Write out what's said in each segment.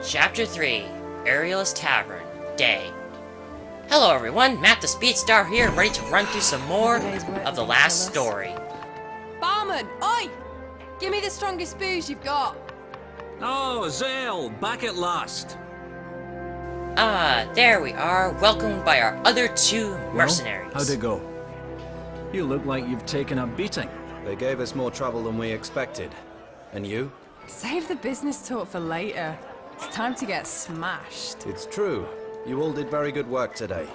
Chapter 3, Ariel's Tavern, Day. Hello everyone, Matt the Speedstar here, ready to run through some more of the last story. Barman, oi! Give me the strongest booze you've got. Oh, Zale, back at last. There we are, welcomed by our other two mercenaries. Well, how'd it go? You look like you've taken a beating. They gave us more trouble than we expected. And you? Save the business talk for later. It's time to get smashed. It's true. You all did very good work today.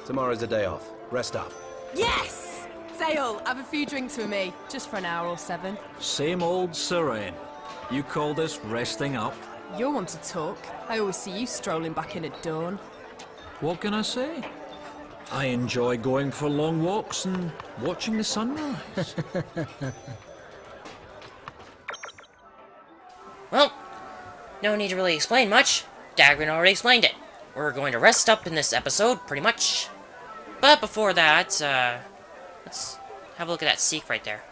Tomorrow's a day off. Rest up. Yes! Zale, have a few drinks with me, just for an hour or 7. Same old Serene. You call this resting up? You're one to talk. I always see you strolling back in at dawn. What can I say? I enjoy going for long walks and watching the sunrise. Well, no need to really explain much. Dagrin already explained it. We're going to rest up in this episode, pretty much. But before that, let's have a look at that seek right there.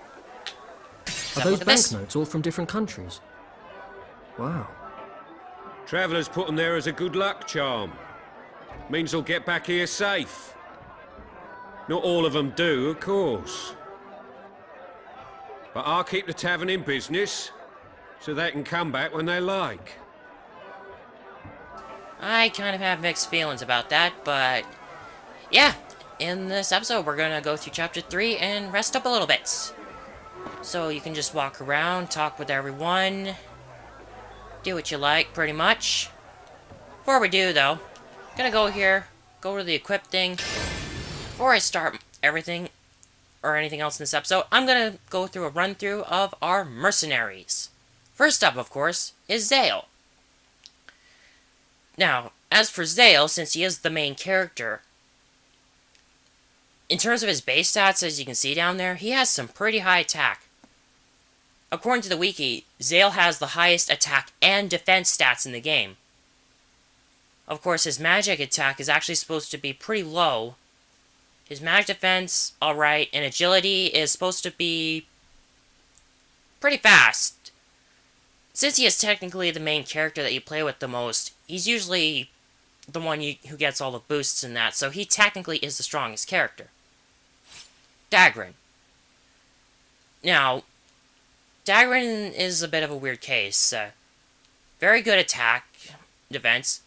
Are those banknotes all from different countries? Wow. Travellers put them there as a good luck charm. Means they'll get back here safe. Not all of them do, of course. But I'll keep the tavern in business, so they can come back when they like. I kind of have mixed feelings about that, but yeah, in this episode we're gonna go through chapter 3 and rest up a little bit. So you can just walk around, talk with everyone, do what you like, pretty much. Before we do, though, I'm gonna go here, go to the equip thing. Before I start everything, or anything else in this episode, I'm gonna go through a run-through of our mercenaries. First up, of course, is Zale. Now, as for Zale, since he is the main character, in terms of his base stats, as you can see down there, he has some pretty high attack. According to the wiki, Zale has the highest attack and defense stats in the game. Of course, his magic attack is actually supposed to be pretty low. His magic defense, alright, and agility is supposed to be pretty fast. Since he is technically the main character that you play with the most, he's usually the one who gets all the boosts in that, so he technically is the strongest character. Dagrin. Now, Dagrin is a bit of a weird case. Very good attack, defense.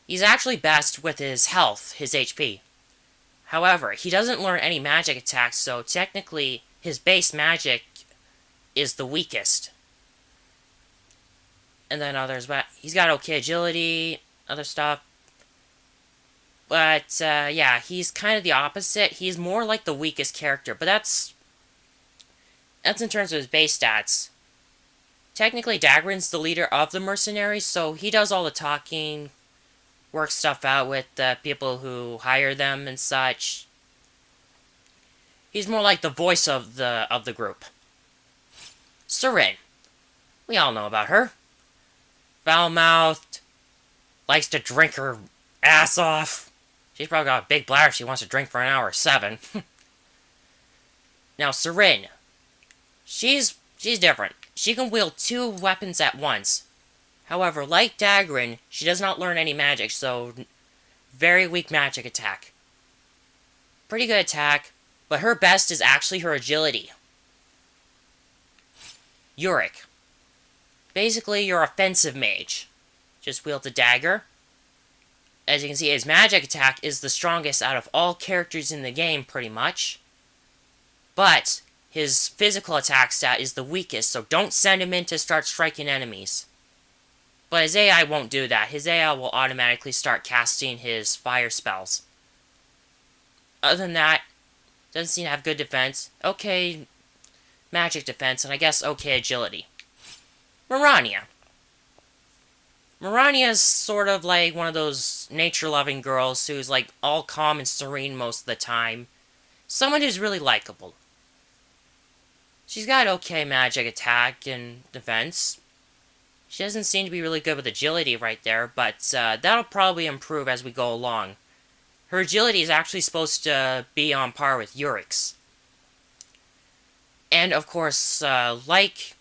He's actually best with his health, his HP. However, he doesn't learn any magic attacks, so technically his base magic is the weakest. And then others, but he's got okay agility, other stuff. But, yeah, he's kind of the opposite. He's more like the weakest character, but that's in terms of his base stats. Technically, Dagrin's the leader of the mercenaries, so he does all the talking, works stuff out with the people who hire them and such. He's more like the voice of the group. Serene. We all know about her. Foul-mouthed, likes to drink her ass off. She's probably got a big bladder if she wants to drink for an hour or 7. Now, Serene. She's different. She can wield 2 weapons at once. However, like Dagrin, she does not learn any magic, so very weak magic attack. Pretty good attack, but her best is actually her agility. Yurik. Basically, your offensive mage. Just wields a dagger. As you can see, his magic attack is the strongest out of all characters in the game, pretty much. But his physical attack stat is the weakest, so don't send him in to start striking enemies. But his AI won't do that. His AI will automatically start casting his fire spells. Other than that, doesn't seem to have good defense. Okay magic defense, and I guess okay agility. Mirania. Mirania is sort of like one of those nature-loving girls who's like all calm and serene most of the time. Someone who's really likable. She's got okay magic attack and defense. She doesn't seem to be really good with agility right there, but that'll probably improve as we go along. Her agility is actually supposed to be on par with Yurik's. And of course, like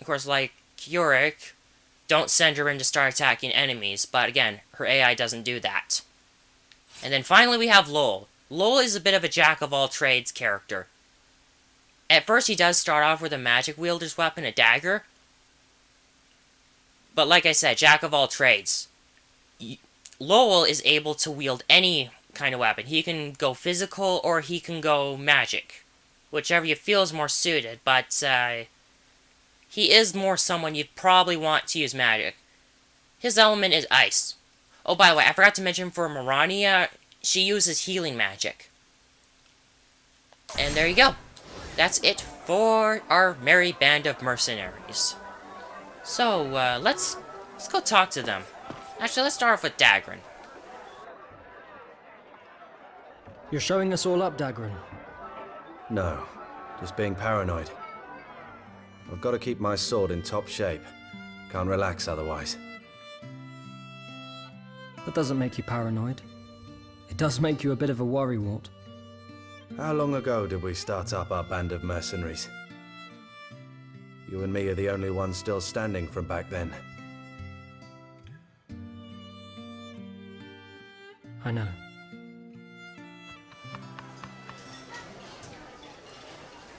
Yurik, don't send her in to start attacking enemies, but again, her AI doesn't do that. And then finally we have Lowell. Lowell is a bit of a jack-of-all-trades character. At first he does start off with a magic wielder's weapon, a dagger. But like I said, jack-of-all-trades. Lowell is able to wield any kind of weapon. He can go physical or he can go magic. Whichever you feel is more suited, but he is more someone you'd probably want to use magic. His element is ice. Oh, by the way, I forgot to mention for Mirania, she uses healing magic. And there you go. That's it for our merry band of mercenaries. So, let's go talk to them. Actually, let's start off with Dagran. You're showing us all up, Dagran. No, just being paranoid. I've got to keep my sword in top shape. Can't relax otherwise. That doesn't make you paranoid. It does make you a bit of a worrywart. How long ago did we start up our band of mercenaries? You and me are the only ones still standing from back then. I know.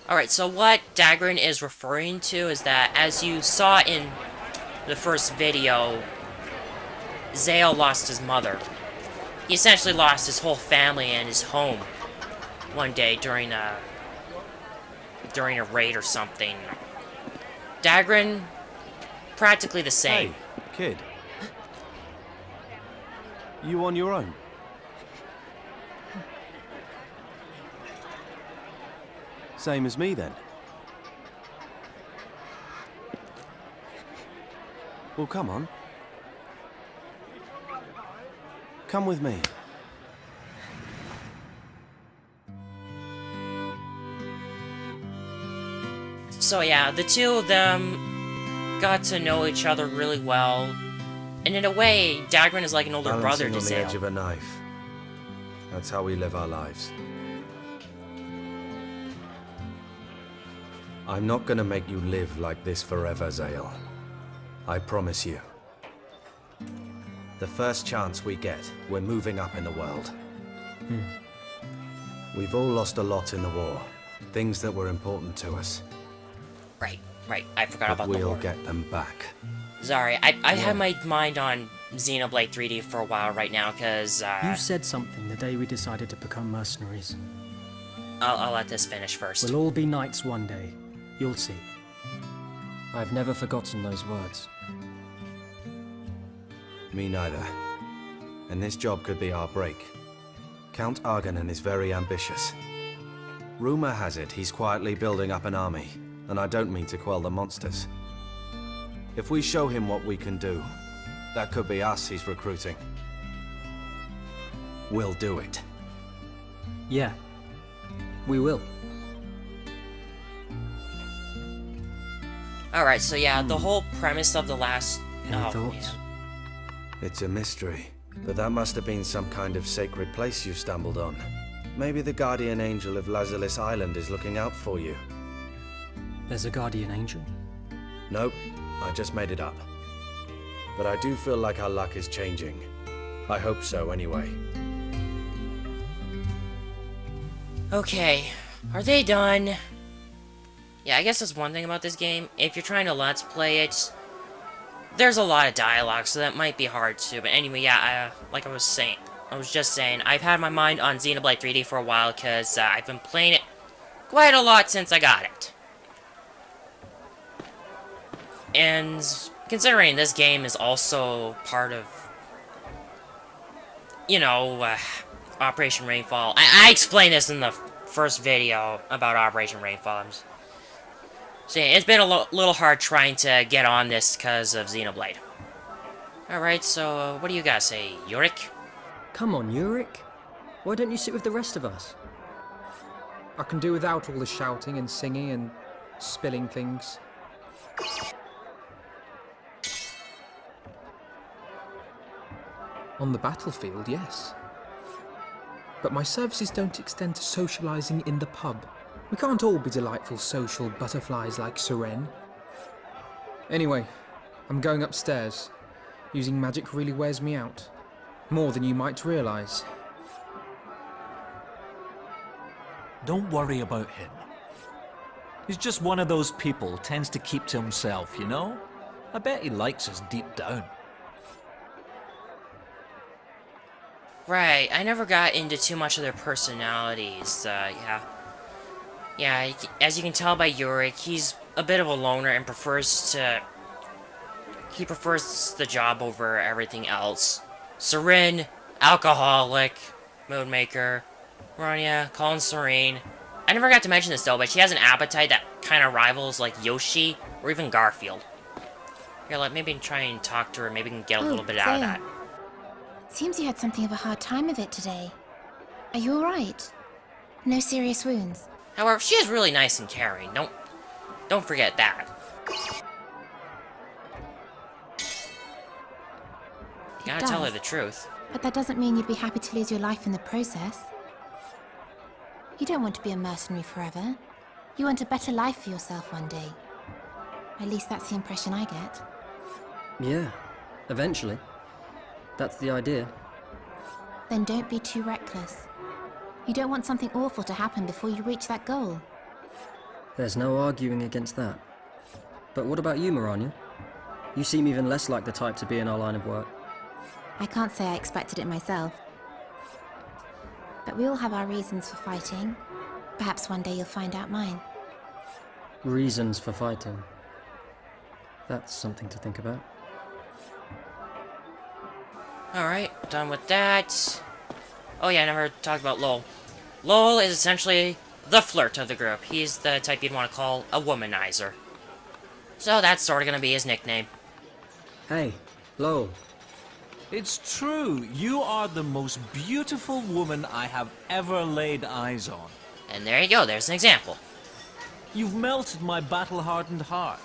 Alright, so what Dagran is referring to is that, as you saw in the first video, Zale lost his mother. He essentially lost his whole family and his home one day during a raid or something. Dagran, practically the same. Hey, kid. You on your own? Same as me then. Well, come on. Come with me. So yeah, the two of them got to know each other really well. And in a way, Dagran is like an older brother to Balancing on the edge Zale. of a knife. That's how we live our lives. I'm not gonna make you live like this forever, Zale. I promise you. The first chance we get, we're moving up in the world. We've all lost a lot in the war. Things that were important to us. Right. I forgot But about the we'll war. get them back. Sorry, I had my mind on Xenoblade 3D for a while right now, because, You said something the day we decided to become mercenaries. I'll let this finish first. We'll all be knights one day. You'll see. I've never forgotten those words. Me neither. And this job could be our break. Count Arganan is very ambitious. Rumor has it he's quietly building up an army, and I don't mean to quell the monsters. If we show him what we can do, that could be us he's recruiting. We'll do it. Yeah. We will. Alright, so yeah, the whole premise of the last... Any thoughts? It's a mystery, but that must have been some kind of sacred place you stumbled on. Maybe the guardian angel of Lazalis Island is looking out for you. There's a guardian angel? Nope, I just made it up. But I do feel like our luck is changing. I hope so, anyway. Okay, are they done? Yeah, I guess that's one thing about this game. If you're trying to Let's Play it, there's a lot of dialogue, so that might be hard to. But anyway, yeah, like I was just saying, I've had my mind on Xenoblade 3D for a while, because I've been playing it quite a lot since I got it. And considering this game is also part of, you know, Operation Rainfall. I explained this in the first video about Operation Rainfall. So yeah, it's been a little hard trying to get on this because of Xenoblade. Alright, so what do you guys say, Yurik? Come on, Yurik. Why don't you sit with the rest of us? I can do without all the shouting and singing and spilling things. On the battlefield, yes. But my services don't extend to socialising in the pub. We can't all be delightful social butterflies like Seren. Anyway, I'm going upstairs. Using magic really wears me out. More than you might realise. Don't worry about him. He's just one of those people who tends to keep to himself, you know? I bet he likes us deep down. Right, I never got into too much of their personalities, yeah. Yeah, as you can tell by Yurik, he's a bit of a loner and he prefers the job over everything else. Seren, alcoholic, mood maker. Rania, Colin Serene. I never got to mention this though, but she has an appetite that kind of rivals like Yoshi or even Garfield. Here, let maybe try and talk to her, maybe we can get a little bit out of that. Seems you had something of a hard time of it today. Are you alright? No serious wounds? However, she is really nice and caring. Don't forget that. You gotta tell her the truth. But that doesn't mean you'd be happy to lose your life in the process. You don't want to be a mercenary forever. You want a better life for yourself one day. At least that's the impression I get. Yeah, eventually. That's the idea. Then don't be too reckless. You don't want something awful to happen before you reach that goal. There's no arguing against that. But what about you, Mirania? You seem even less like the type to be in our line of work. I can't say I expected it myself. But we all have our reasons for fighting. Perhaps one day you'll find out mine. Reasons for fighting. That's something to think about. Alright, done with that. Oh yeah, I never talked about Lowell. Lowell is essentially the flirt of the group. He's the type you'd want to call a womanizer. So that's sort of gonna be his nickname. Hey, Lowell. It's true, you are the most beautiful woman I have ever laid eyes on. And there you go, there's an example. You've melted my battle-hardened heart.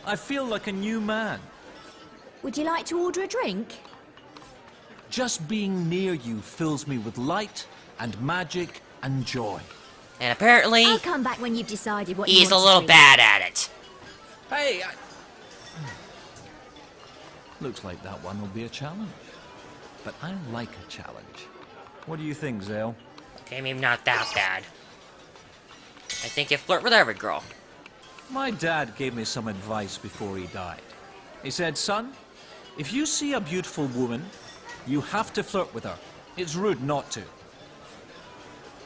I feel like a new man. Would you like to order a drink? Just being near you fills me with light and magic and joy. And apparently, I'll come back when you've decided what you he's want a little to bad at it. Hey, looks like that one will be a challenge. But I like a challenge. What do you think, Zale? Okay, maybe not that bad. I think you flirt with every girl. My dad gave me some advice before he died. He said, son, if you see a beautiful woman, you have to flirt with her. It's rude not to.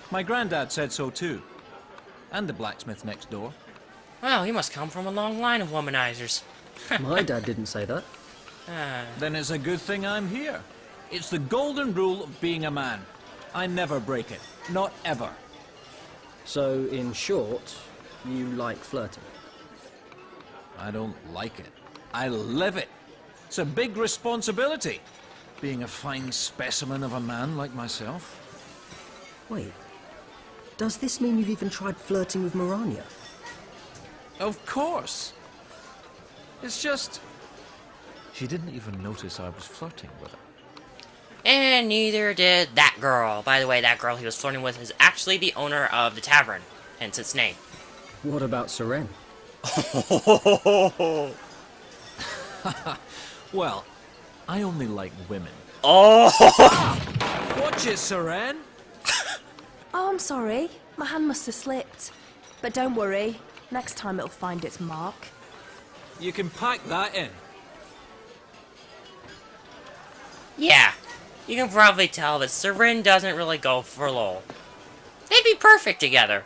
My granddad said so too. And the blacksmith next door. Well, he must come from a long line of womanizers. My dad didn't say that. Then it's a good thing I'm here. It's the golden rule of being a man. I never break it. Not ever. So, in short, you like flirting? I don't like it. I live it. It's a big responsibility, being a fine specimen of a man like myself. Wait, does this mean you've even tried flirting with Mirania? Of course. It's just... she didn't even notice I was flirting with her. And neither did that girl. By the way, that girl he was flirting with is actually the owner of the tavern, hence its name. What about Seren? Well, I only like women. Oh! Watch it, Seren! Oh, I'm sorry. My hand must have slipped. But don't worry. Next time it'll find its mark. You can pack that in. Yeah, you can probably tell that Seren doesn't really go for Lowell. They'd be perfect together.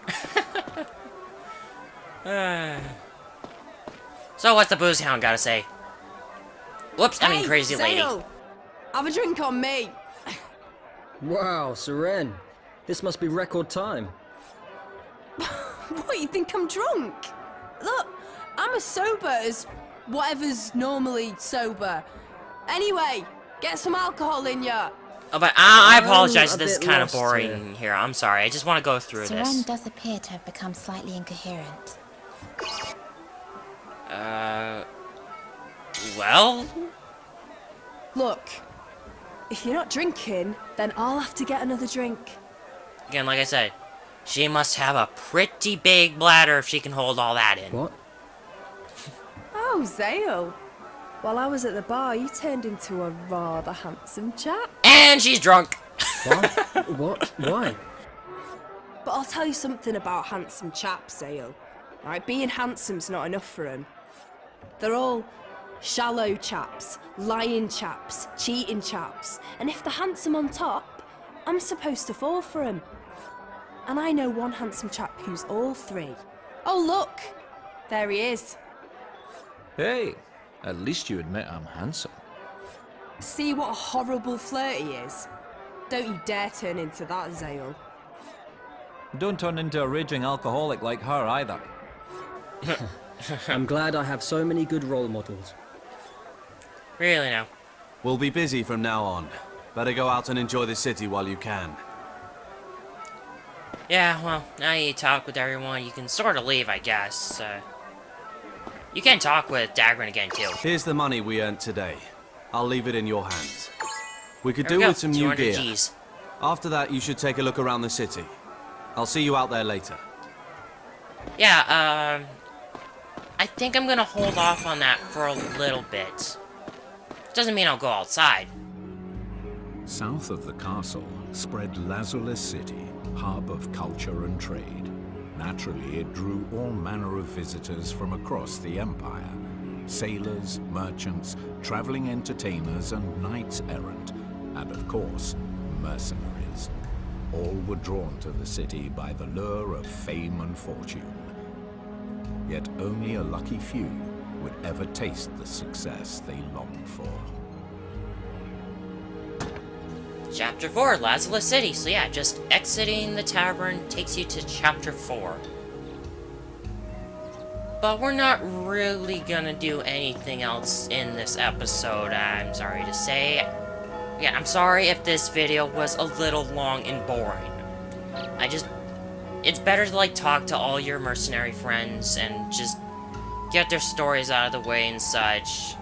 So what's the booze hound gotta say? Whoops, I mean crazy lady. Zale, have a drink on me. Wow, Seren. This must be record time. What, you think I'm drunk? Look, I'm as sober as whatever's normally sober. Anyway, get some alcohol in ya. Oh, but I apologize. a This is bit kind of lost boring here. I'm sorry. I just want to go through Seren this. does appear to have become slightly incoherent. Well? Look, if you're not drinking, then I'll have to get another drink. Again, like I said, she must have a pretty big bladder if she can hold all that in. What? Oh, Zale. While I was at the bar, you turned into a rather handsome chap. And she's drunk. What? What? Why? But I'll tell you something about handsome chaps, Zale. Right, being handsome's not enough for them. They're all shallow chaps, lying chaps, cheating chaps. And if they're handsome on top, I'm supposed to fall for them. And I know one handsome chap who's all three. Oh, look! There he is. Hey, at least you admit I'm handsome. See what a horrible flirt he is? Don't you dare turn into that, Zale. Don't turn into a raging alcoholic like her either. I'm glad I have so many good role models. Really now. We'll be busy from now on. Better go out and enjoy the city while you can. Yeah, well, now you talk with everyone, you can sort of leave, I guess. You can talk with Dagran again, too. Here's the money we earned today. I'll leave it in your hands. We could There we do go, with some new 200 gear. Gs. After that, you should take a look around the city. I'll see you out there later. Yeah, I think I'm gonna hold off on that for a little bit. Doesn't mean I'll go outside. South of the castle spread Lazulus City, hub of culture and trade. Naturally, it drew all manner of visitors from across the empire. Sailors, merchants, traveling entertainers, and knights errant. And of course, mercenaries. All were drawn to the city by the lure of fame and fortune. Yet only a lucky few would ever taste the success they longed for. Chapter 4, Lazulus City. So yeah, just exiting the tavern takes you to Chapter 4. But we're not really gonna do anything else in this episode, I'm sorry to say. Yeah, I'm sorry if this video was a little long and boring. It's better to, like, talk to all your mercenary friends and just get their stories out of the way and such.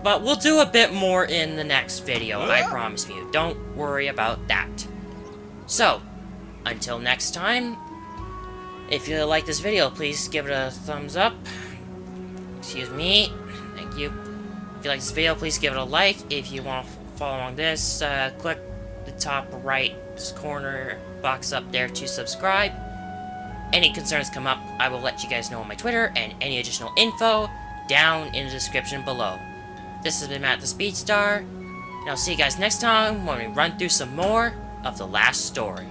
But we'll do a bit more in the next video, I promise you. Don't worry about that. So, until next time, if you like this video, please give it a thumbs up. Excuse me. Thank you. If you like this video, please give it a like. If you want to follow along this, click the top right corner box up there to subscribe. Any concerns come up, I will let you guys know on my Twitter, and any additional info down in the description below. This has been Matt the Speedstar, and I'll see you guys next time when we run through some more of the last story.